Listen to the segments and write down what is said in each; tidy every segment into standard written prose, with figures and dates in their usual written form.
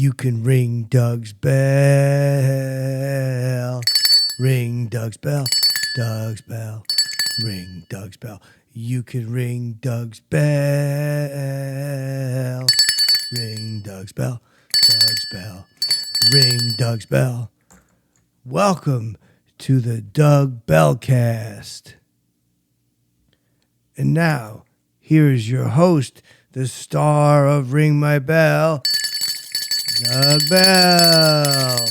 You can ring Doug's bell. Ring Doug's bell. Doug's bell. Ring Doug's bell. You can ring Doug's bell. Ring Doug's bell. Doug's bell. Ring Doug's bell. Welcome to the Doug Bellcast. And now, here is your host, the star of Ring My Bell, Doug Bell.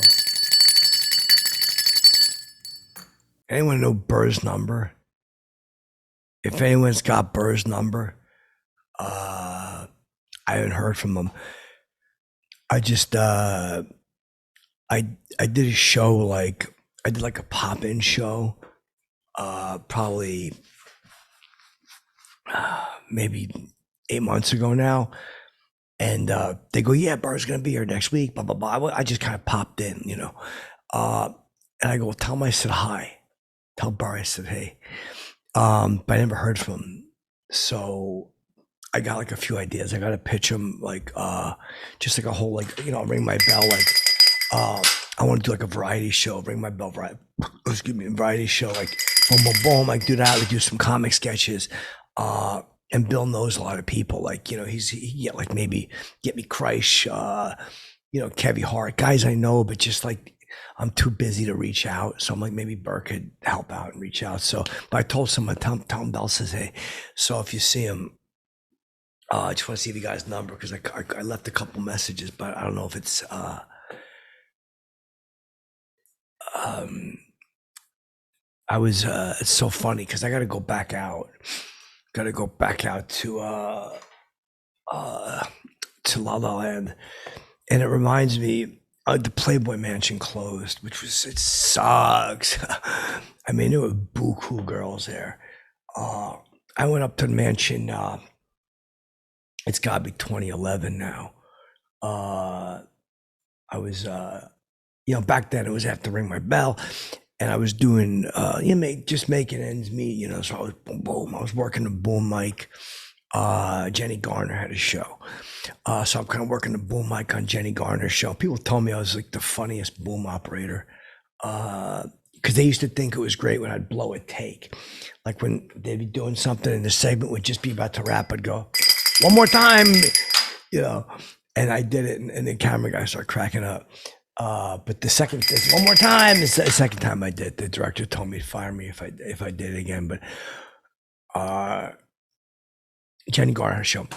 Anyone know Burr's number? If anyone's got Burr's number, I haven't heard from them. I just, I did a show, I did a pop-in show, probably maybe 8 months ago now. And they go, yeah, Burr's going to be here next week, blah, blah, blah. I just kind of popped in, and I go, well, tell him I said hi. Tell Burr I said, hey. But I never heard from him. So I got a few ideas. I got to pitch him just a whole, ring my bell. I want to do a variety show, ring my bell, variety show, boom, boom, boom, do that. We do some comic sketches. And Bill knows a lot of people, he maybe Get Me Christ, Kevy Hart, guys I know, but just I'm too busy to reach out. So I'm maybe Burr could help out and reach out. So, but I told someone, tell him Bell says, hey. So if you see him, I just want to see if he got his number, because I left a couple messages, but I don't know if it's, it's so funny because I got to go back out. To La La Land, and it reminds me, the Playboy Mansion closed, it sucks. I mean, there were buku girls there. I went up to the mansion. It's got to be 2011 now. I was, back then it was after Ring My Bell. And I was doing, just making ends meet, so I was boom, boom. I was working the boom mic. Jenny Garner had a show. So I'm kind of working the boom mic on Jenny Garner's show. People told me I was the funniest boom operator. Because they used to think it was great when I'd blow a take. When they'd be doing something and the segment would just be about to wrap, I'd go, one more time, and I did it, and the camera guy started cracking up. But one more time, the second time I did, the director told me to fire me if I did it again. But Jenny Garner show,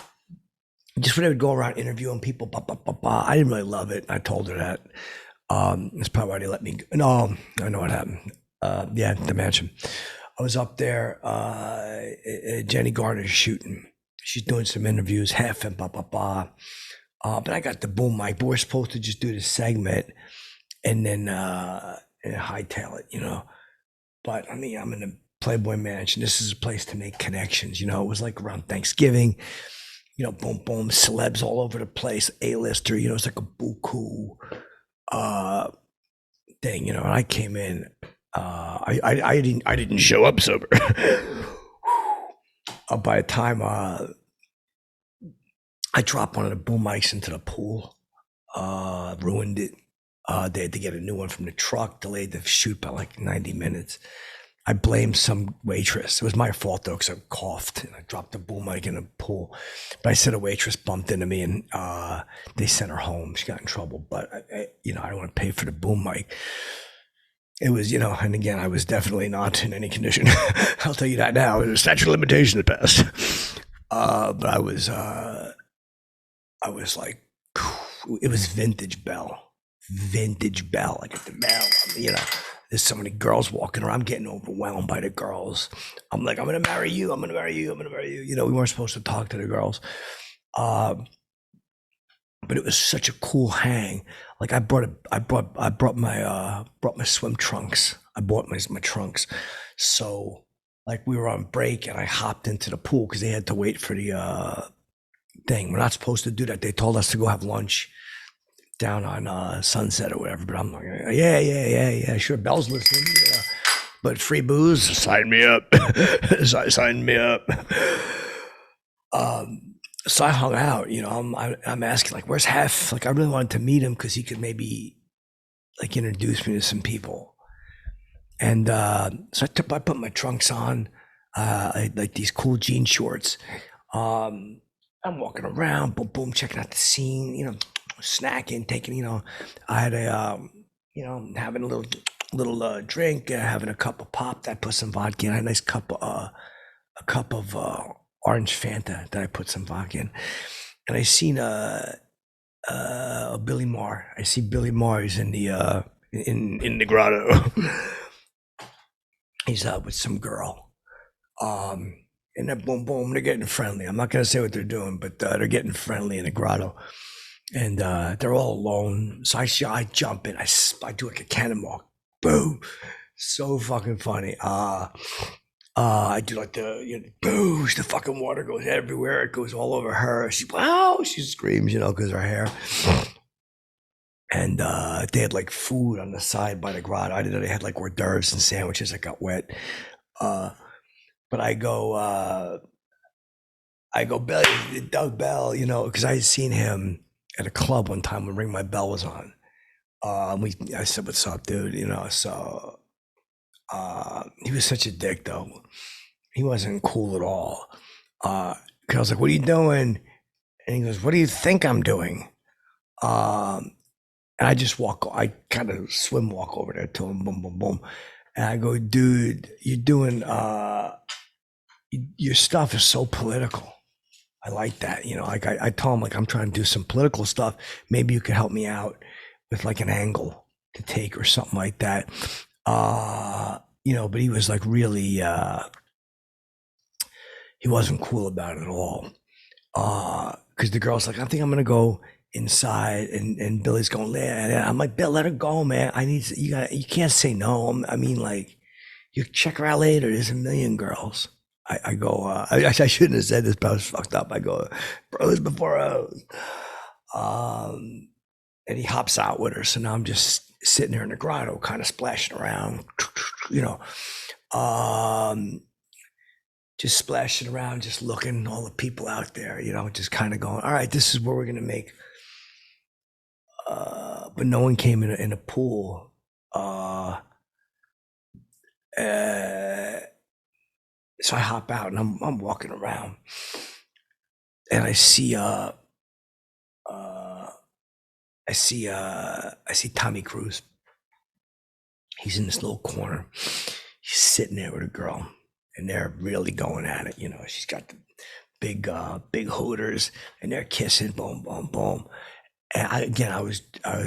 just when they would go around interviewing people, I didn't really love it. I told her that. That's probably why they let me go. No, I know what happened. The mansion. I was up there. Jenny Garner's shooting. She's doing some interviews, half and but I got the boom mic, but we're supposed to just do this segment and then hightail it, But I mean, I'm in a Playboy Mansion. This is a place to make connections, It was around Thanksgiving, boom, boom, celebs all over the place, A-lister, it's like a buku thing, And I came in, I didn't show up sober. By the time I dropped one of the boom mics into the pool, ruined it. They had to get a new one from the truck, delayed the shoot by 90 minutes. I blamed some waitress. It was my fault though, because I coughed and I dropped the boom mic in the pool. But I said a waitress bumped into me and they sent her home. She got in trouble, but I don't want to pay for the boom mic. It was, and again, I was definitely not in any condition. I'll tell you that now. The statute of limitations had passed. But I was it was vintage Bell. At the Bell, there's so many girls walking around. I'm getting overwhelmed by the girls. I'm like, I'm going to marry you. We weren't supposed to talk to the girls. But it was such a cool hang. I brought my swim trunks. I bought my trunks. So we were on break and I hopped into the pool because they had to wait for the, thing. We're not supposed to do that. They told us to go have lunch down on Sunset or whatever. But I'm like, yeah, sure. Bell's listening. Yeah. But free booze, sign me up. Sign me up. So I hung out, I'm asking like, where's Hef? Like I really wanted to meet him because he could maybe like introduce me to some people. And so I put my trunks on, I like these cool jean shorts. Um, I'm walking around, boom, boom, checking out the scene, snacking, taking, I had having a little drink, having a cup of pop that I put some vodka in. I had a nice cup of orange Fanta that I put some vodka in. And I seen Billy Maher. I see Billy Maher. He's in the in the grotto. He's with some girl. Um, and then boom, boom, they're getting friendly. I'm not gonna say what they're doing, but they're getting friendly in the grotto, and they're all alone. So I jump in. I do like a cannonball. Boom, so fucking funny. I do like boosh, the fucking water goes everywhere. It goes all over her. She screams, because her hair. And they had like food on the side by the grotto. I didn't know they had like hors d'oeuvres and sandwiches that got wet. Uh, but I go, Bell, Doug Bell, because I had seen him at a club one time when Ring My Bell was on. I said, "What's up, dude?" So he was such a dick, though. He wasn't cool at all. 'Cause I was like, "What are you doing?" And he goes, "What do you think I'm doing?" And I kind of swim walk over there to him, boom, boom, boom. And I go, "Dude, you're doing, your stuff is so political. I like that." Like I told him, like, I'm trying to do some political stuff. Maybe you could help me out with like an angle to take or something like that. But he was like really, he wasn't cool about it at all. Because the girl's like, I think I'm gonna go inside, and Billy's going, yeah. I'm like, Bill, let her go, man. You can't say no. I mean, like, you check her out later. There's a million girls. I go, I shouldn't have said this, but I was fucked up. I go, bros before hoes. And he hops out with her. So now I'm just sitting there in the grotto, kind of splashing around, you know, um, just splashing around, just looking all the people out there, just kind of going, all right, this is where we're gonna make. But no one came in a pool. Uh, so I hop out and I'm walking around, and uh, I see Tommy Cruise. He's in this little corner. He's sitting there with a girl, and they're really going at it. She's got the big hooters, and they're kissing, boom, boom, boom. And I was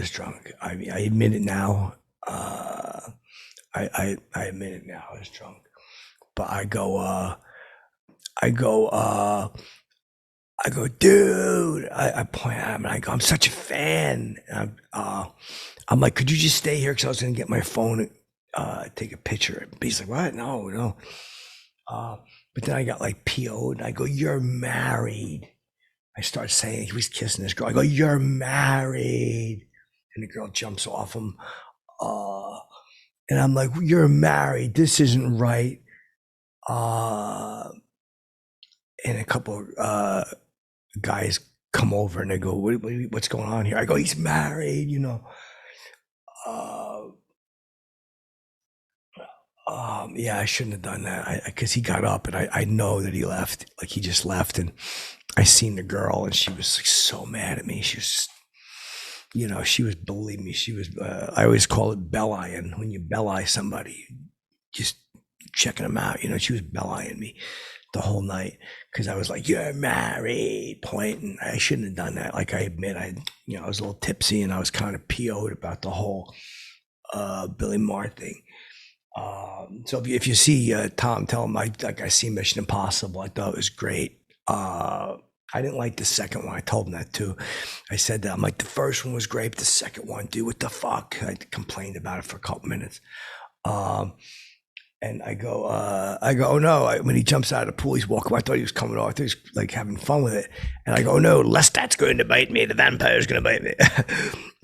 drunk. I mean, I admit it now. I admit it now. I was drunk, but I go, dude. I point at him and I go, I'm such a fan. And I'm like, could you just stay here? Because I was gonna get my phone, take a picture. But he's like, what? No, no. Uh, but then I got like PO'd, and I go, you're married. I start saying, he was kissing this girl. I go, you're married. And the girl jumps off him. Uh, and I'm like, you're married. This isn't right. Uh, and a couple guys come over and they go, what's going on here? I go, he's married, Uh, yeah, I shouldn't have done that. Because he got up and I know that he left. Like he just left, and I seen the girl and she was like so mad at me. She was, she was, believe me, she was. I always call it bell-eyeing. When you bell-eye somebody, just checking them out. She was bell-eyeing me the whole night because I was like, "You're married," pointing. I shouldn't have done that. Like I admit, I was a little tipsy and I was kind of PO'd about the whole Billy Maher thing. So if you see Tom, tell him I see Mission Impossible. I thought it was great. I didn't like the second one. I told him that too. I said that. I'm like, the first one was great, but the second one, dude, what the fuck? I complained about it for a couple minutes. And I go, oh no. When he jumps out of the pool, he's walking. I thought he was coming off. I thought he was like having fun with it. And I go, no, Lestat's going to bite me. The vampire's going to bite me.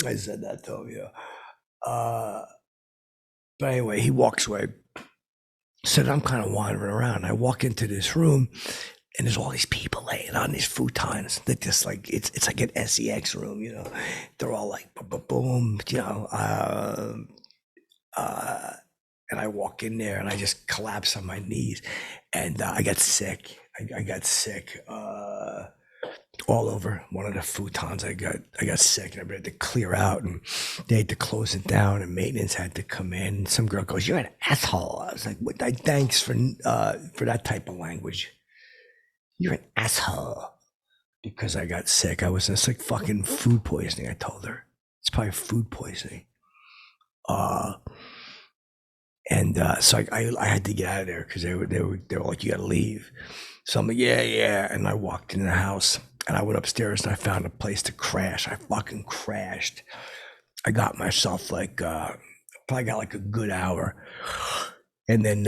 I said that to him, but anyway, he walks away. So I'm kind of wandering around. I walk into this room, and there's all these people laying on these futons. They're just like it's like an sex room, you know. They're all like boom, boom, boom, you know. And I walk in there and I just collapse on my knees, and I got sick. I got sick all over one of the futons. I got sick, and I had to clear out, and they had to close it down, and maintenance had to come in. And some girl goes, "You're an asshole." I was like, "What? Thanks for that type of language. You're an asshole." Because I got sick. It's like fucking food poisoning. I told her it's probably food poisoning. And so I had to get out of there because they were like, "You got to leave." So I'm like, yeah. And I walked in the house, and I went upstairs, and I found a place to crash. I fucking crashed. I got myself like probably got like a good hour, and then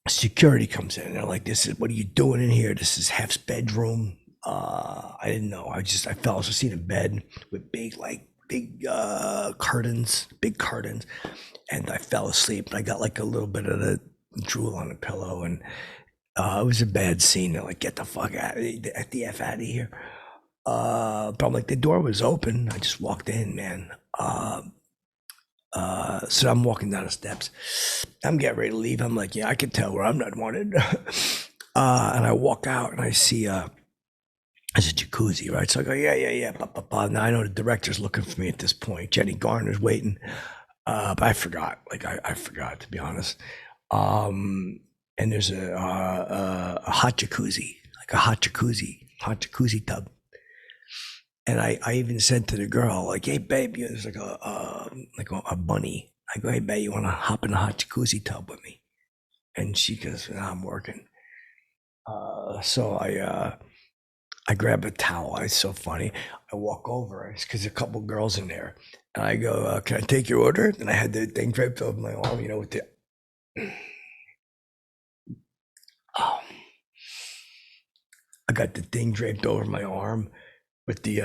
security comes in, and they're like, "What are you doing in here? This is Hef's bedroom." I didn't know. I fell asleep in a bed with big curtains, and I fell asleep. And I got like a little bit of the drool on the pillow, and it was a bad scene. They're like, "Get the fuck out the F out of here." But I'm like, the door was open. I just walked in, man. So I'm walking down the steps. I'm getting ready to leave. I'm like, yeah, I can tell where I'm not wanted. And I walk out, and I see it's a jacuzzi, right? So I go, yeah. Now I know the director's looking for me at this point. Jenny Garner's waiting. But I forgot. Like I forgot, to be honest. And there's a hot jacuzzi, like a hot jacuzzi tub. And I even said to the girl, like, "Hey, babe, there's like a bunny." I go, "Hey, babe, you want to hop in a hot jacuzzi tub with me?" And she goes, "No, I'm working." So I grab a towel. It's so funny. I walk over. It's because a couple girls in there, and I go, "Can I take your order?" And I had the thing draped over my arm, with the. Oh, I got the thing draped over my arm with the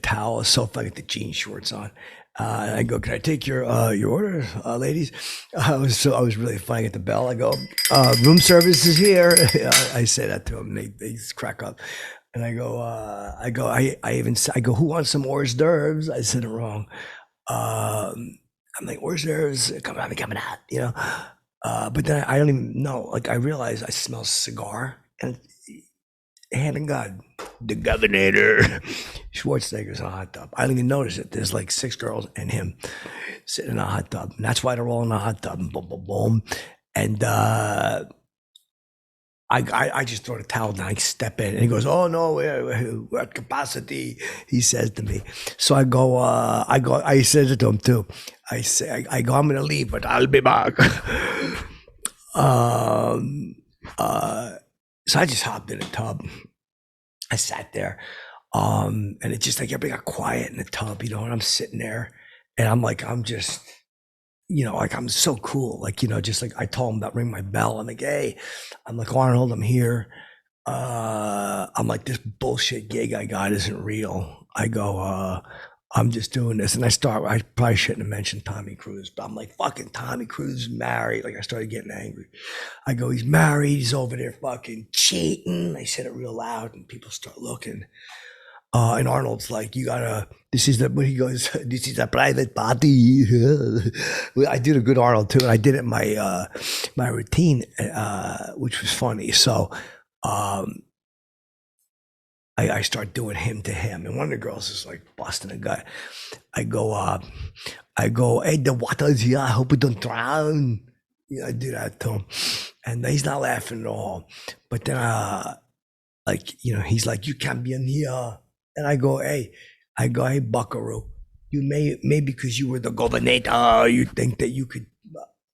towel. It's so funny. The jean shorts on. And I go, "Can I take your order, ladies?" I was really funny at the bell. I go, "Room service is here." I say that to them. They crack up. And I go, I go, "Who wants some hors d'oeuvres?" I said it wrong. I'm like, "Hors d'oeuvres coming out, But then I don't even know. Like, I realize I smell cigar, and hand of God, the governor, Schwarzenegger's in a hot tub. I don't even notice it. There's like 6 girls and him sitting in a hot tub. And that's why they're all in a hot tub. Boom, boom, boom. And I just throw the towel down. I step in, and he goes, "Oh no, we're at capacity." He says to me. So I go. I said it to him too. I go, "I'm gonna leave, but I'll be back." So I just hopped in the tub. I sat there, and it just like everybody got quiet in the tub, and I'm sitting there, and I'm just. Like I'm so cool. Like, just like I told him about ring my bell. I'm like, "Hey," I'm like, "Arnold, I'm here." I'm like, "This bullshit gig I got isn't real." I go, "I'm just doing this." And I probably shouldn't have mentioned Tommy Cruise, but I'm like, "Fucking Tommy Cruise is married." Like I started getting angry. I go, "He's married. He's over there fucking cheating." I said it real loud, and people start looking. And Arnold's like, "This is what he goes, this is a private party." I did a good Arnold too. And I did it in my routine, which was funny. So I start doing him to him. And one of the girls is like busting a gut. I go, "Hey, the water's here. I hope we don't drown." I do that to him. And he's not laughing at all. But then, he's like, "You can't be in here." And I go, "Hey, buckaroo, you may because you were the governor, you think that you could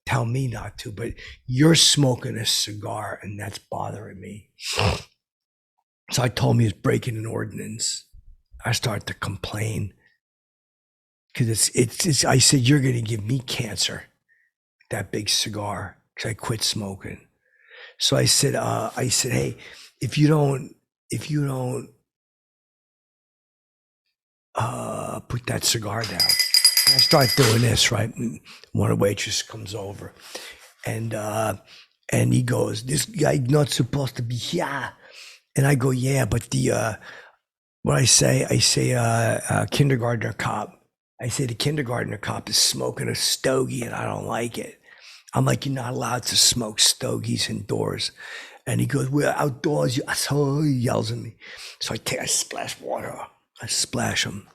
tell me not to, but you're smoking a cigar, and that's bothering me." So I told him he was breaking an ordinance. I started to complain because it's. I said, "You're going to give me cancer, that big cigar," because I quit smoking. So I said, "Hey, if you don't put that cigar down." And I start doing this, right? And one of the waitress comes over, and And he goes, "This guy not supposed to be here." And I go, "Yeah, but the what I say, kindergartner cop. I say the kindergartner cop is smoking a stogie, and I don't like it. I'm like, you're not allowed to smoke stogies indoors." And he goes, "We're outdoors, you asshole." He yells at me. So I splash water. I splash him.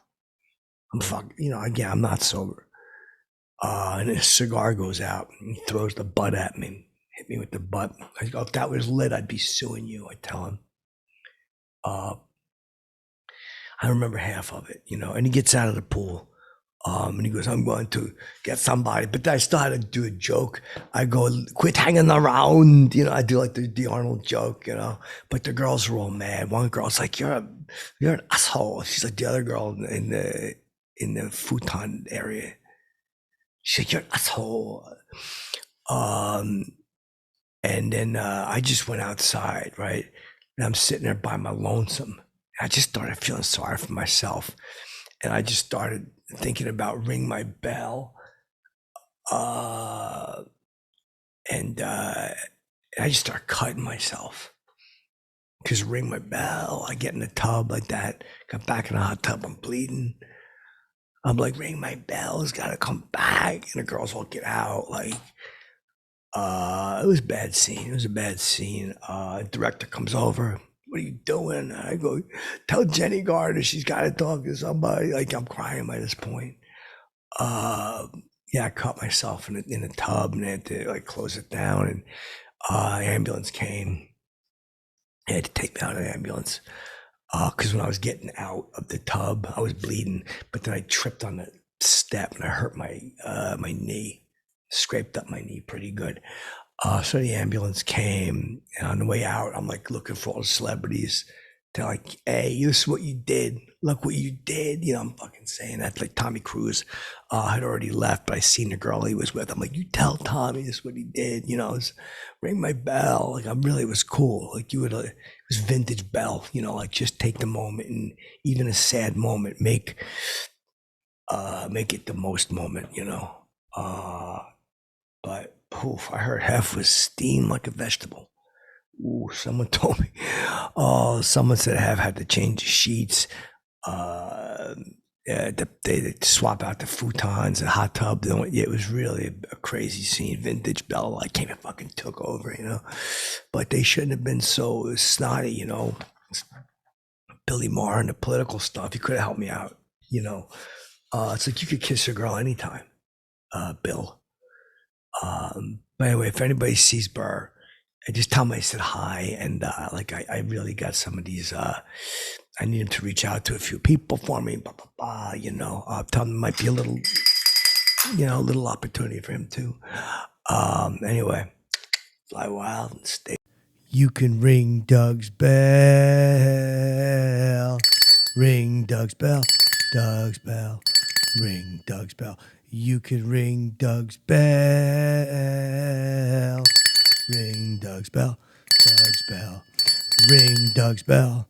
I'm fucking, again, I'm not sober. And his cigar goes out, and he throws the butt at me, hit me with the butt. I go, "If that was lit, I'd be suing you," I tell him. I remember half of it, and he gets out of the pool. And he goes, "I'm going to get somebody." But I still had to do a joke. I go, "Quit hanging around." I do like the Arnold joke, But the girls were all mad. One girl's like, you're an asshole." She's like the other girl in the futon area. She's like, "You're an asshole." Um, and then I just went outside, right? And I'm sitting there by my lonesome. I just started feeling sorry for myself. And I just started thinking about ring my bell. And I just started cutting myself. Because ring my bell, I get in the tub like that, got back in the hot tub, I'm bleeding. I'm like, "Ring my bell, it's gotta come back." And the girls all get out. Like, it was a bad scene. It was a bad scene. Director comes over. "What are you doing?" I go, "Tell Jenny Garner she's got to talk to somebody." Like, I'm crying by this point. Yeah, I cut myself in the tub, and they had to like close it down. And ambulance came. They had to take me out of the ambulance because when I was getting out of the tub, I was bleeding. But then I tripped on the step and I hurt my knee, scraped up my knee pretty good. So the ambulance came, and on the way out, I'm like looking for all the celebrities. They're like, "Hey, this is what you did. Look what you did." I'm fucking saying that. Like Tommy Cruise had already left, but I seen the girl he was with. I'm like, "You tell Tommy this is what he did." It's ring my bell. Like, I really was cool. Like, it was vintage Bell. Like, just take the moment, and even a sad moment, make it the most moment. But oof, I heard half was steamed like a vegetable. Ooh, someone told me. Oh, someone said Have had to change the sheets. Uh, yeah, they swap out the futons, the hot tub. Yeah, it was really a crazy scene. Vintage Bell like came and fucking took over. But they shouldn't have been so snotty. Billy Maher and the political stuff. He could have helped me out. It's like you could kiss a girl anytime, Bill. But anyway, if anybody sees Burr, I just tell him I said hi. And like I really got some of these. I need him to reach out to a few people for me. Blah blah blah. Tell him it might be a little opportunity for him too. Anyway, fly wild and stay. You can ring Doug's bell. Ring Doug's bell. Doug's bell. Ring Doug's bell. You can ring Doug's bell. Ring Doug's bell. Doug's bell. Ring Doug's bell.